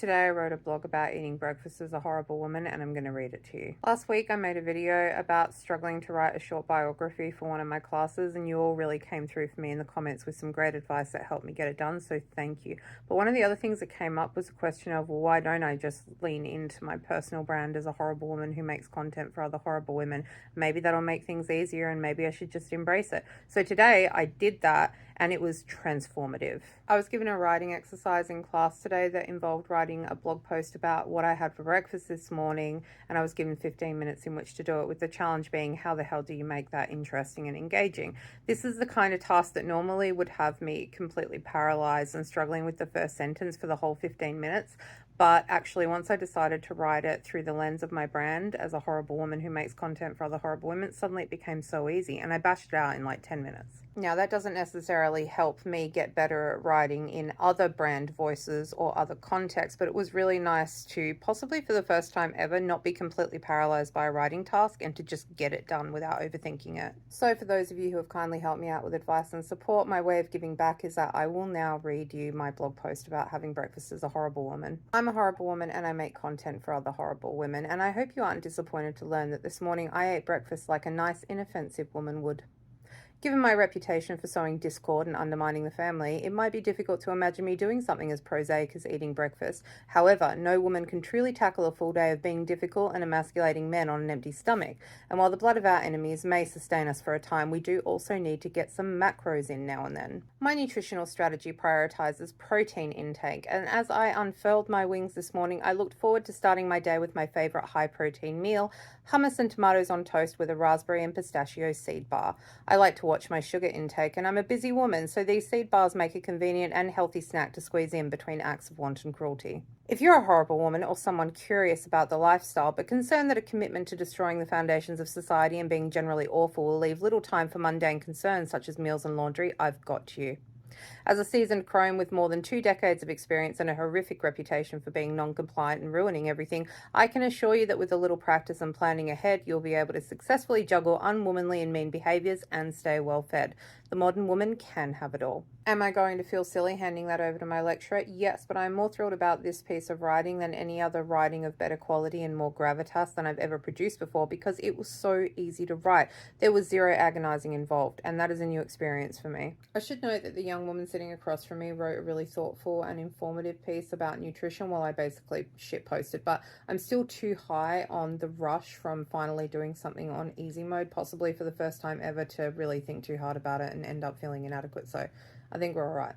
Today I wrote a blog about eating breakfast as a horrible woman, and I'm going to read it to you. Last week I made a video about struggling to write a short biography for one of my classes, and you all really came through for me in the comments with some great advice that helped me get it done, so thank you. But one of the other things that came up was the question of, well, why don't I just lean into my personal brand as a horrible woman who makes content for other horrible women? Maybe that'll make things easier, and maybe I should just embrace it. So today I did that, and it was transformative. I was given a writing exercise in class today that involved writing a blog post about what I had for breakfast this morning, and I was given 15 minutes in which to do it, with the challenge being, how the hell do you make that interesting and engaging? This is the kind of task that normally would have me completely paralyzed and struggling with the first sentence for the whole 15 minutes. But actually, once I decided to write it through the lens of my brand as a horrible woman who makes content for other horrible women, suddenly it became so easy, and I bashed it out in like 10 minutes. Now, that doesn't necessarily help me get better at writing in other brand voices or other contexts, but it was really nice to, possibly for the first time ever, not be completely paralyzed by a writing task and to just get it done without overthinking it. So for those of you who have kindly helped me out with advice and support, my way of giving back is that I will now read you my blog post about having breakfast as a horrible woman. I'm a horrible woman and I make content for other horrible women, and I hope you aren't disappointed to learn that this morning I ate breakfast like a nice, inoffensive woman would. Given my reputation for sowing discord and undermining the family, it might be difficult to imagine me doing something as prosaic as eating breakfast. However, no woman can truly tackle a full day of being difficult and emasculating men on an empty stomach. And while the blood of our enemies may sustain us for a time, we do also need to get some macros in now and then. My nutritional strategy prioritizes protein intake, and as I unfurled my wings this morning, I looked forward to starting my day with my favorite high-protein meal, hummus and tomatoes on toast with a raspberry and pistachio seed bar. I like to watch my sugar intake, and I'm a busy woman, so these seed bars make a convenient and healthy snack to squeeze in between acts of wanton cruelty. If you're a horrible woman or someone curious about the lifestyle but concerned that a commitment to destroying the foundations of society and being generally awful will leave little time for mundane concerns such as meals and laundry, I've got you. As a seasoned crone with more than 2 decades of experience and a horrific reputation for being non-compliant and ruining everything, I can assure you that with a little practice and planning ahead, you'll be able to successfully juggle unwomanly and mean behaviors and stay well fed. The modern woman can have it all. Am I going to feel silly handing that over to my lecturer? Yes, but I'm more thrilled about this piece of writing than any other writing of better quality and more gravitas than I've ever produced before, because it was so easy to write. There was zero agonizing involved, and that is a new experience for me. I should note that the young woman sitting across from me wrote a really thoughtful and informative piece about nutrition while I basically shitposted, but I'm still too high on the rush from finally doing something on easy mode, possibly for the first time ever, to really think too hard about it and end up feeling inadequate. So I think we're all right.